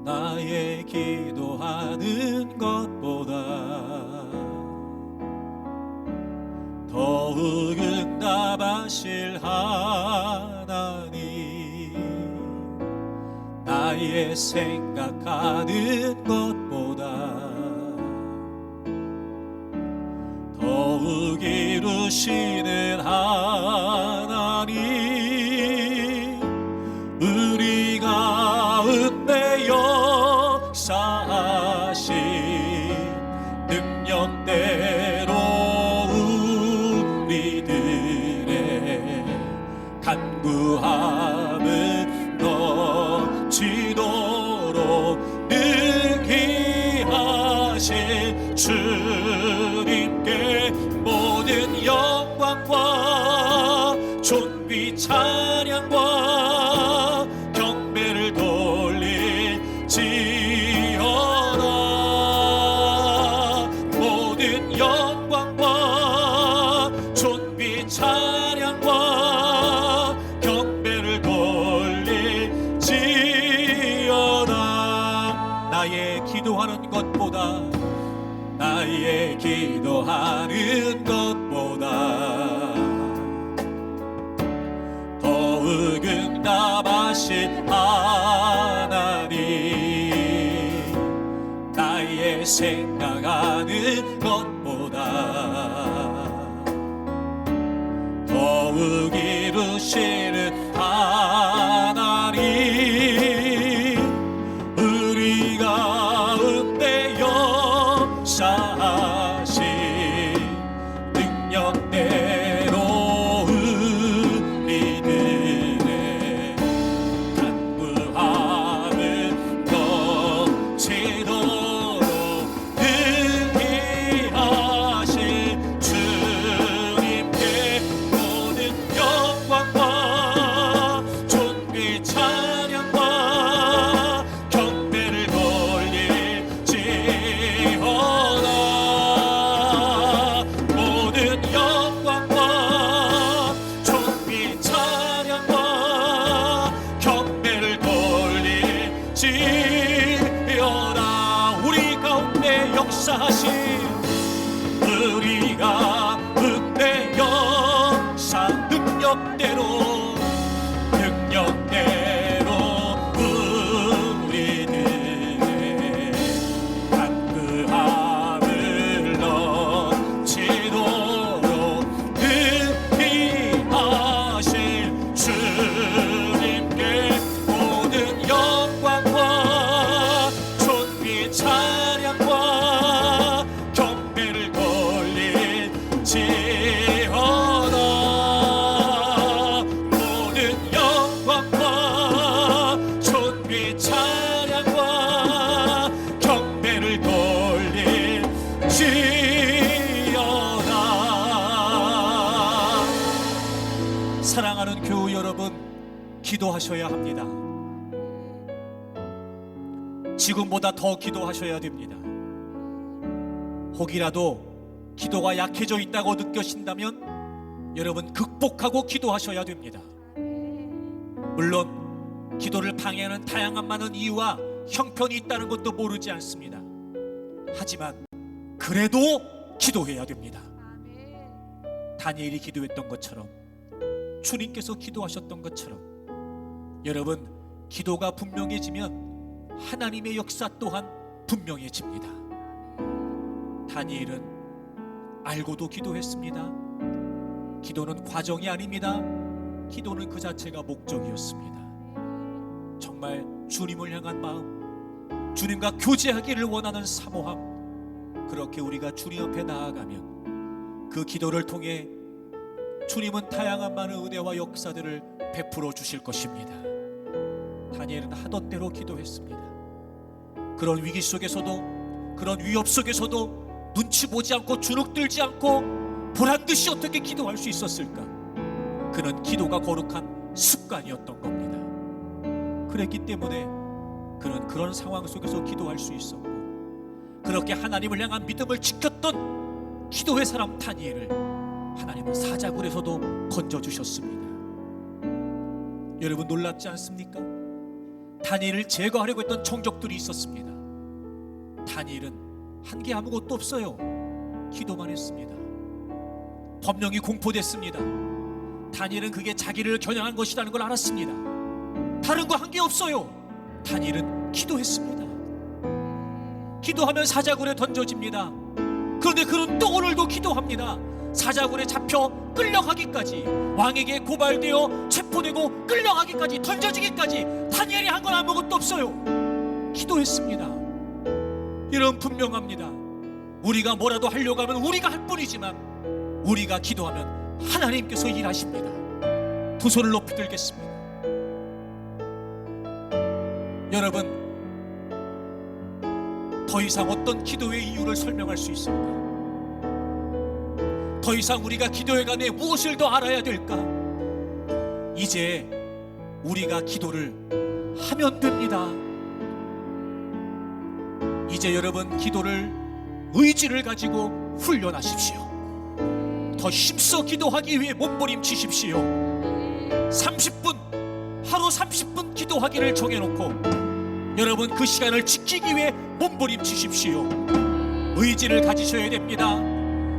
나의 기도하는 것보다 더욱 응답하실 하나님, 나의 생각하는 것보다 더욱 이루시는 하나님, 우리 가운데 역사하신 능력대로 우리들의 간구함은 넘치도록 능히 하신 주님께 모든 영광과 존귀 찬양과 경배를 돌릴지어다. 모든 영광과 존귀 찬양과 경배를 돌릴지어다. 나의 기도하는 것보다 나의 기도하는 것보다 더욱 응답하신 하나님, 나의 생각하는 것보다 더욱 이루시는 하나님, 우리 가운데 역사하신 능력대로 우리들의 간구함은 넘치도록 능히 하신 주님께 모든 영광과 존귀 찬양과 경배를 돌릴지어다. 모든 영광과 존귀 찬양과 경배를 돌릴지어다. 우리 가운데 역사하신, 우리 가운데 역사 능력대로 우리들의 간구함을 넘치도록 능히 하실 주님께 모든 영광과 존귀 찬양과 경배를 돌릴지어다. 모든 영광과 존귀 찬양과 경배를 돌릴지어다. 사랑하는 교우 여러분, 기도하셔야 합니다. 지금보다 더 기도하셔야 됩니다. 혹이라도 기도가 약해져 있다고 느껴진다면 여러분 극복하고 기도하셔야 됩니다. 물론 기도를 방해하는 다양한 많은 이유와 형편이 있다는 것도 모르지 않습니다. 하지만 그래도 기도해야 됩니다. 다니엘이 기도했던 것처럼, 주님께서 기도하셨던 것처럼 여러분, 기도가 분명해지면 하나님의 역사 또한 분명해집니다. 다니엘은 알고도 기도했습니다. 기도는 과정이 아닙니다. 기도는 그 자체가 목적이었습니다. 정말 주님을 향한 마음, 주님과 교제하기를 원하는 사모함, 그렇게 우리가 주님 앞에 나아가면 그 기도를 통해 주님은 다양한 많은 은혜와 역사들을 베풀어 주실 것입니다. 다니엘은 하던 대로 기도했습니다. 그런 위기 속에서도, 그런 위협 속에서도 눈치 보지 않고 주눅들지 않고 보란듯이 어떻게 기도할 수 있었을까? 그는 기도가 거룩한 습관이었던 겁니다. 그랬기 때문에 그는 그런 상황 속에서 기도할 수 있었고, 그렇게 하나님을 향한 믿음을 지켰던 기도의 사람 다니엘을 하나님은 사자굴에서도 건져주셨습니다. 여러분 놀랍지 않습니까? 다니엘을 제거하려고 했던 총족들이 있었습니다. 다니엘은 한 게 아무것도 없어요. 기도만 했습니다. 법령이 공포됐습니다. 다니엘은 그게 자기를 겨냥한 것이라는 걸 알았습니다. 다른 거 한 게 없어요. 다니엘은 기도했습니다. 기도하면 사자굴에 던져집니다. 그런데 그는 또 오늘도 기도합니다. 사자굴에 잡혀 끌려가기까지, 왕에게 고발되어 체포되고 끌려가기까지, 던져지기까지 다니엘이 한 건 아무것도 없어요. 기도했습니다. 여러분, 분명합니다. 우리가 뭐라도 하려고 하면 우리가 할 뿐이지만 우리가 기도하면 하나님께서 일하십니다. 두 손을 높이 들겠습니다. 여러분, 더 이상 어떤 기도의 이유를 설명할 수 있습니까? 더 이상 우리가 기도에 관해 무엇을 더 알아야 될까? 이제 우리가 기도를 하면 됩니다. 이제 여러분, 기도를 의지를 가지고 훈련하십시오. 더 힘써 기도하기 위해 몸부림치십시오. 30분, 하루 30분 기도하기를 정해놓고 여러분, 그 시간을 지키기 위해 몸부림치십시오. 의지를 가지셔야 됩니다.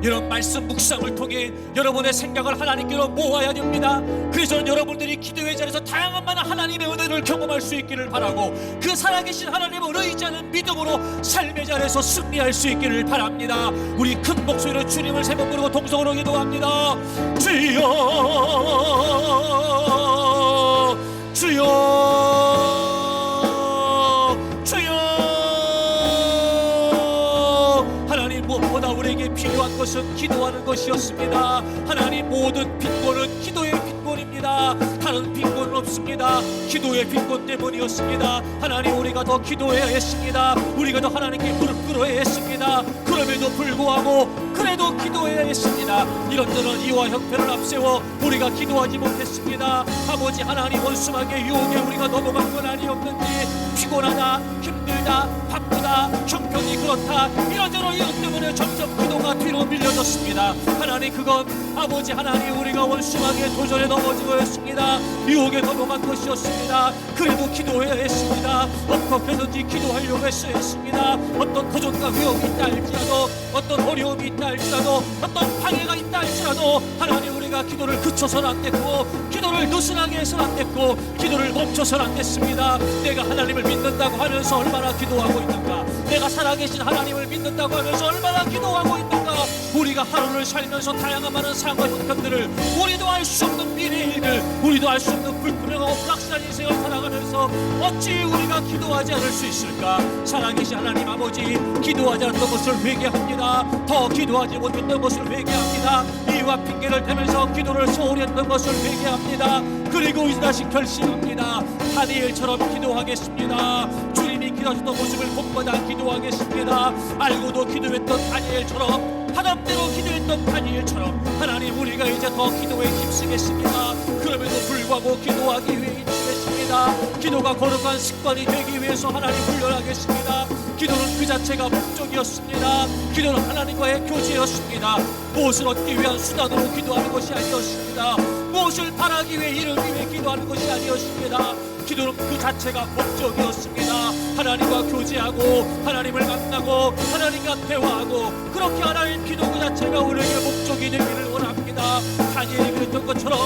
이런 말씀 묵상을 통해 여러분의 생각을 하나님께로 모아야 됩니다. 그래서 저는 여러분들이 기도의 자리에서 다양한 많은 하나님의 은혜를 경험할 수 있기를 바라고, 그 살아계신 하나님을 의지하는 믿음으로 삶의 자리에서 승리할 수 있기를 바랍니다. 우리 큰 목소리로 주님을 세 번 부르고 동성으로 기도합니다. 주여, 주여, 무엇보다 우리에게 필요한 것은 기도하는 것이었습니다. 하나님, 모든 빈곤은 기도의 빈곤입니다. 다른 빈곤은 없습니다. 기도의 빈곤 때문이었습니다. 하나님, 우리가 더 기도해야 했습니다. 우리가 더 하나님께 무릎 꿇어야 했습니다. 그럼에도 불구하고 그래도 기도해야 했습니다. 이런저런 이와 형편을 앞세워 우리가 기도하지 못했습니다. 아버지 하나님, 원수막의 유혹에 우리가 넘어간 건 아니었는지, 피곤하다, 힘들다, 바쁘다, 형편이 그렇다, 이런저런 이유 때문에 점점 기도가 뒤로 밀려졌습니다. 하나님, 그건 아버지 하나님, 우리가 원수막의 도전에 넘어지고 했습니다. 유혹에 넘어간 것이었습니다. 그래도 기도해야 했습니다. 어떻게든지 기도하려고 했어야 했습니다. 어떤 도전과 위험이 있다 할지라도, 어떤 어려움이 있다 할지라도, 어떤 방해가 있다 할지라도 하나님, 우리가 기도를 그쳐서는 안 됐고, 기도를 느슨하게 해서는 안 됐고, 기도를 멈춰서는 안 됐습니다. 내가 하나님을 믿는다고 하면서 얼마나 기도하고 있는가? 내가 살아계신 하나님을 믿는다고 하면서 얼마나 기도하고 있는가? 우리가 하루를 살면서 다양한 많은 상황과 형편들을, 우리도 알 수 없는 미래의 일을, 우리도 알 수 없는 불투명하고 불확실한 인생을 살아가면서 어찌 우리가 기도하지 않을 수 있을까? 살아계신 하나님 아버지, 기도하지 않았던 것을 회개합니다. 더 기도하지 못했던 것을 회개합니다. 이유와 핑계를 대면서 기도를 소홀히 했던 것을 회개합니다. 그리고 이제 다시 결심합니다. 다니엘처럼 기도하겠습니다. 주님이 기도하셨던 모습을 본받아 기도하겠습니다. 알고도 기도했던 다니엘처럼, 하나님대로 기도했던 다니엘처럼 하나님, 우리가 이제 더 기도에 힘쓰겠습니다. 그럼에도 불구하고 기도하기 위해 힘쓰겠습니다. 기도가 거룩한 습관이 되기 위해서 하나님 훈련하겠습니다. 기도는 그 자체가 목적이었습니다. 기도는 하나님과의 교제였습니다. 무엇을 얻기 위한 수단으로 기도하는 것이 아니었습니다. 무엇을 바라기 위해 이루기 위해 기도하는 것이 아니었습니다. 기도는 그 자체가 목적이었습니다. 하나님과 교제하고, 하나님을 만나고, 하나님과 대화하고, 그렇게 하나님 기도 그 자체가 우리에게 목적이 되기를 원합니다. 다니엘이 그랬던 것처럼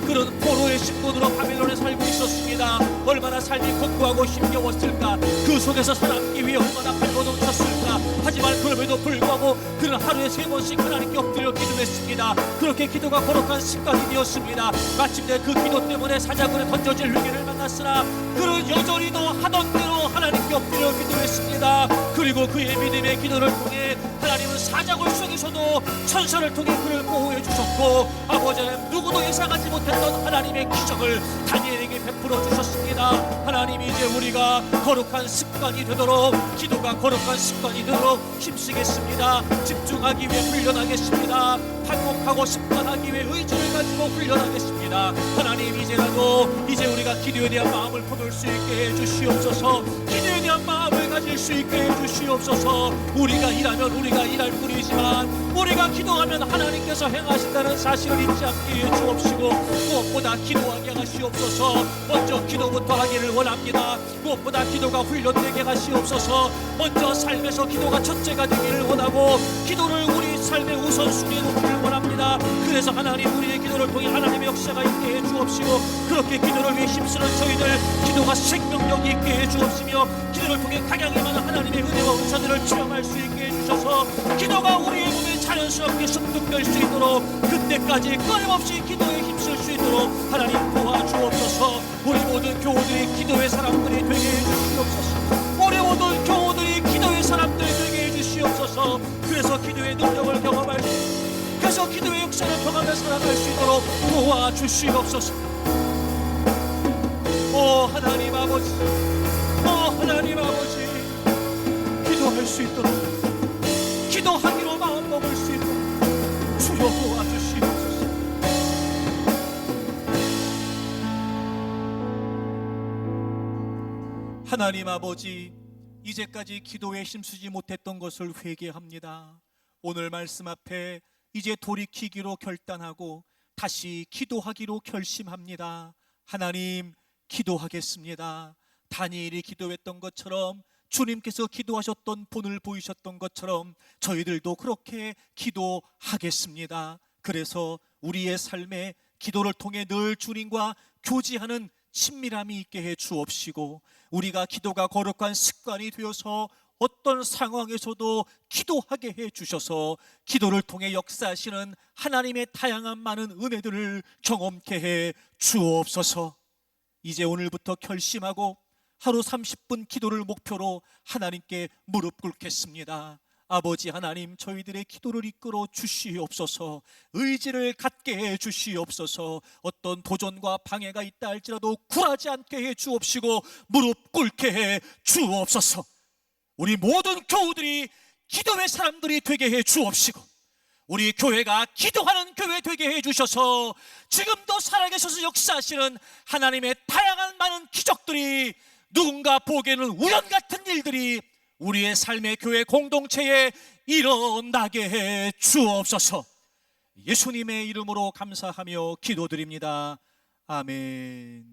그런 포로의 신분으로 바빌론에 살고 있었습니다. 얼마나 삶이 고고하고 힘겨웠을까? 그 속에서 살아남기 위해 얼마나 발버둥쳤을까? 하지만 그럼에도 불구하고 그는 하루에 3번씩 하나님께 엎드려 기도했습니다. 그렇게 기도가 거룩한 습관이 되었습니다. 마침내 그 기도 때문에 사자굴에 던져질 위기를 만났으나 그는 여전히도 하던 대로 하나님께 엎드려 기도했습니다. 그리고 그의 믿음의 기도를 통해 하나님은 사자굴 속에서도 천사를 통해 그를 보호해 주셨고, 아버지는 누구도 예상하지 못했던 하나님의 기적을 다니엘에게 베풀어 주셨습니다. 하나님, 이제 우리가 거룩한 습관이 되도록, 기도가 거룩한 습관이 되도록 힘쓰겠습니다. 집중하기 위해 훈련하겠습니다. 반복하고 습관하기 위해 의지를 가지고 훈련하겠습니다. 기도합니다. 하나님, 이제 우리가 기도에 대한 마음을 품을 수 있게 해주시옵소서. 기도에 대한 마음을 가질 수 있게 해주시옵소서. 우리가 일하면 우리가 일할 뿐이지만 우리가 기도하면 하나님께서 행하신다는 사실을 잊지 않게 해주옵시고, 무엇보다 기도하게 하시옵소서. 먼저 기도부터 하기를 원합니다. 무엇보다 기도가 훈련되게 하시옵소서. 먼저 삶에서 기도가 첫째가 되기를 원하고, 기도를 우리 삶의 우선순위에 놓기를 원합니다. 그래서 하나님, 우리의 기도를 통해 하나님의 역사가 있게 해주옵시고, 그렇게 기도를 위해 힘쓰는 저희들 기도가 생명력이 있게 해주옵시며, 기도를 통해 각양에 많은 하나님의 은혜와 은사들을 체험할 수 있게 해주셔서 기도가 우리의 몸에 자연스럽게 습득될 수 있도록, 그때까지 끊임없이 기도에 힘쓸 수 있도록 하나님 도와주옵소서. 우리 모든 교우들이 기도의 사람들이 되게 해주시옵소서. 우리 모든 교우들이 기도의 사람들이 되게 해주시옵소서. 그래서 기도의 능력을 경험할 수 있도록, 그래서 기도의 역사를 경험해 살아갈 수 있도록 도와주시옵소서. 오 하나님 아버지, 오 하나님 아버지, 기도할 수 있도록, 기도하기로 마음먹을 수 있도록 주여 도와주시옵소서. 하나님 아버지, 이제까지 기도에 힘쓰지 못했던 것을 회개합니다. 오늘 말씀 앞에 이제 돌이키기로 결단하고 다시 기도하기로 결심합니다. 하나님, 기도하겠습니다. 다니엘이 기도했던 것처럼, 주님께서 기도하셨던 본을 보이셨던 것처럼 저희들도 그렇게 기도하겠습니다. 그래서 우리의 삶에 기도를 통해 늘 주님과 교제하는 친밀함이 있게 해 주옵시고, 우리가 기도가 거룩한 습관이 되어서 어떤 상황에서도 기도하게 해 주셔서 기도를 통해 역사하시는 하나님의 다양한 많은 은혜들을 경험케 해 주옵소서. 이제 오늘부터 결심하고 하루 30분 기도를 목표로 하나님께 무릎 꿇겠습니다. 아버지 하나님, 저희들의 기도를 이끌어 주시옵소서. 의지를 갖게 해 주시옵소서. 어떤 도전과 방해가 있다 할지라도 굴하지 않게 해 주옵시고, 무릎 꿇게 해 주옵소서. 우리 모든 교우들이 기도의 사람들이 되게 해 주옵시고, 우리 교회가 기도하는 교회 되게 해 주셔서 지금도 살아계셔서 역사하시는 하나님의 다양한 많은 기적들이, 누군가 보기에는 우연 같은 일들이 우리의 삶의 교회 공동체에 일어나게 해 주옵소서. 예수님의 이름으로 감사하며 기도드립니다. 아멘.